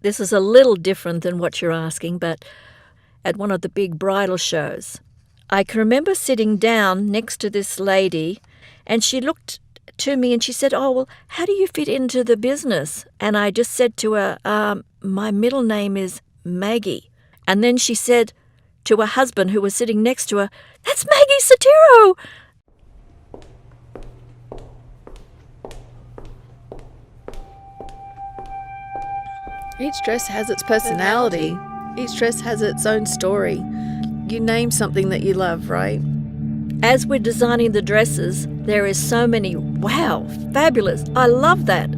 This is a little different than what you're asking, but at one of the big bridal shows, I can remember sitting down next to this lady, and she looked to me and she said, "Oh, well, how do you fit into the business?" And I just said to her, "My middle name is Maggie." And then she said to her husband, who was sitting next to her, "That's Maggie Sottero." Each dress has its personality. Each dress has its own story. You name something that you love, right? As we're designing the dresses, there is so many, wow, fabulous. I love that.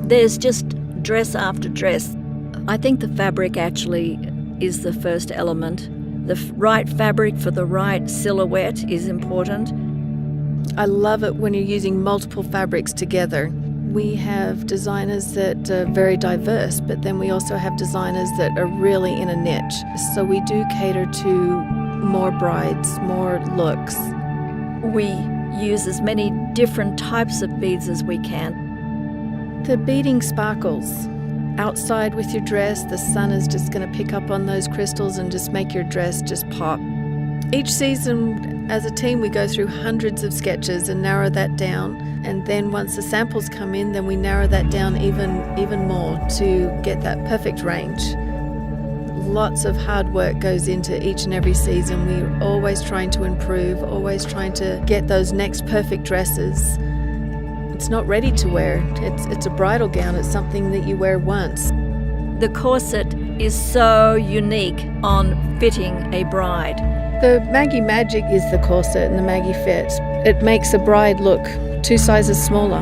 There's just dress after dress. I think the fabric actually is the first element. The right fabric for the right silhouette is important. I love it when you're using multiple fabrics together. We have designers that are very diverse, but then we also have designers that are really in a niche. So we do cater to more brides, more looks. We use as many different types of beads as we can. The beading sparkles. Outside with your dress, the sun is just going to pick up on those crystals and just make your dress just pop. Each season, as a team, we go through hundreds of sketches and narrow that down. And then once the samples come in, then we narrow that down even more to get that perfect range. Lots of hard work goes into each and every season. We're always trying to improve, always trying to get those next perfect dresses. It's not ready to wear. It's a bridal gown. It's something that you wear once. The corset is so unique on fitting a bride. The Maggie Magic is the corset and the Maggie Fit. It makes a bride look 2 sizes smaller.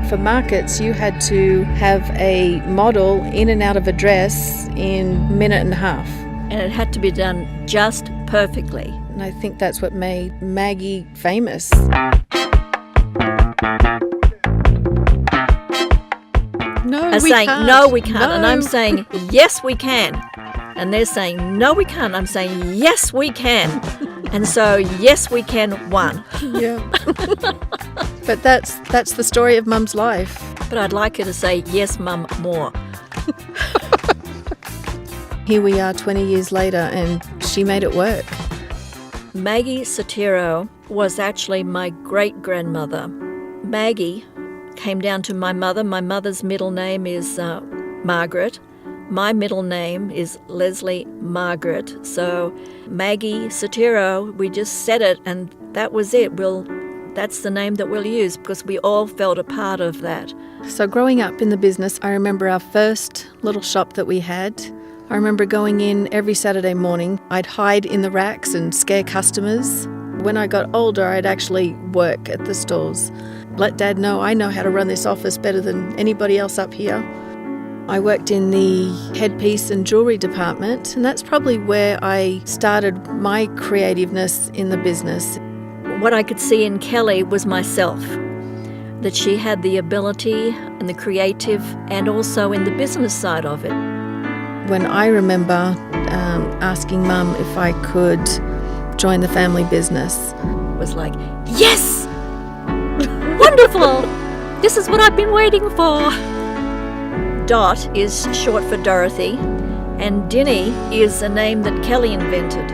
For markets, you had to have a model in and out of a dress in a minute and a half. And it had to be done just perfectly. And I think that's what made Maggie famous. No, Are we saying, can't. "No, we can't." No. And I'm saying, "Yes, we can." And they're saying, "No, we can't." I'm saying, "Yes, we can." And so, yes, we can won. Yeah. But that's the story of Mum's life. But I'd like her to say, "Yes, Mum, more." Here we are 20 years later and she made it work. Maggie Sottero was actually my great-grandmother. Maggie came down to my mother. My mother's middle name is Margaret. My middle name is Leslie Margaret. So Maggie Sottero, we just said it and that was it. That's the name that we'll use because we all felt a part of that. So growing up in the business, I remember our first little shop that we had. I remember going in every Saturday morning. I'd hide in the racks and scare customers. When I got older, I'd actually work at the stores. Let Dad know I know how to run this office better than anybody else up here. I worked in the headpiece and jewellery department, and that's probably where I started my creativeness in the business. What I could see in Kelly was myself, that she had the ability and the creative and also in the business side of it. When I remember asking Mum if I could join the family business, It was like, "Yes! Wonderful! This is what I've been waiting for." Dot is short for Dorothy, and Dinny is a name that Kelly invented.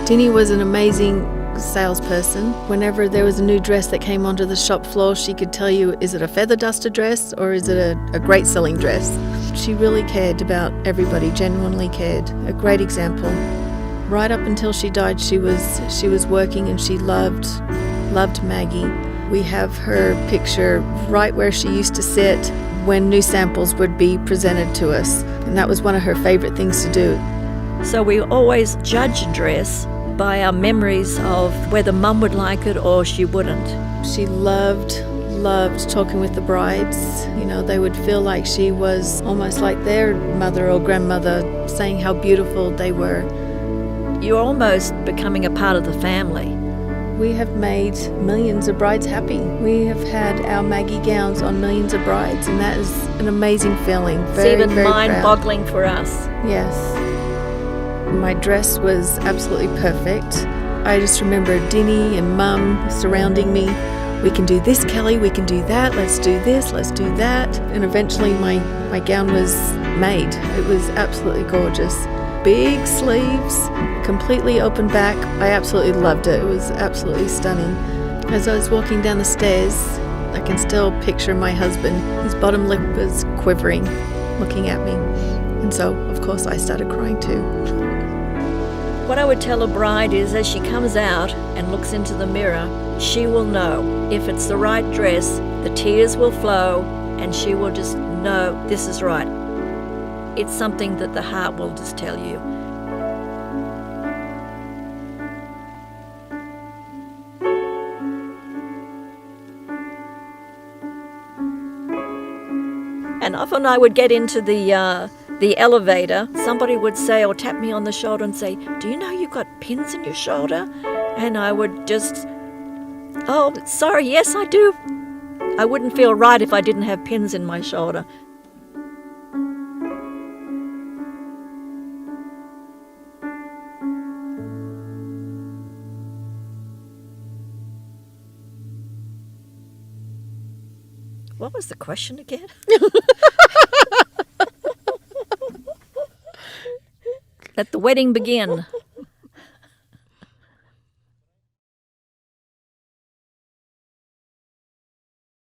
Dinny was an amazing salesperson. Whenever there was a new dress that came onto the shop floor, she could tell you, is it a feather duster dress or is it a great selling dress? She really cared about everybody, genuinely cared. A great example. Right up until she died, she was working and she loved Maggie. We have her picture right where she used to sit when new samples would be presented to us. And that was one of her favorite things to do. So we always judge a dress by our memories of whether Mum would like it or she wouldn't. She loved talking with the brides. You know, they would feel like she was almost like their mother or grandmother, saying how beautiful they were. You're almost becoming a part of the family. We have made millions of brides happy. We have had our Maggie gowns on millions of brides, and that is an amazing feeling. Very, it's even very proud. mind-boggling for us. Yes. My dress was absolutely perfect. I just remember Dinny and Mum surrounding me we can do this, Kelly, we can do that, let's do this, let's do that. And eventually my gown was made. It was absolutely gorgeous. Big sleeves, completely open back. I absolutely loved it. It was absolutely stunning. As I was walking down the stairs, I can still picture my husband. His bottom lip was quivering, looking at me. And so, of course, I started crying too. What I would tell a bride is, as she comes out and looks into the mirror, she will know if it's the right dress, the tears will flow, and she will just know this is right. It's something that the heart will just tell you. And often I would get into the elevator, somebody would say or tap me on the shoulder and say, "Do you know you've got pins in your shoulder?" And I would just, "Oh, sorry, yes I do." I wouldn't feel right if I didn't have pins in my shoulder. What was the question again? Let the wedding begin.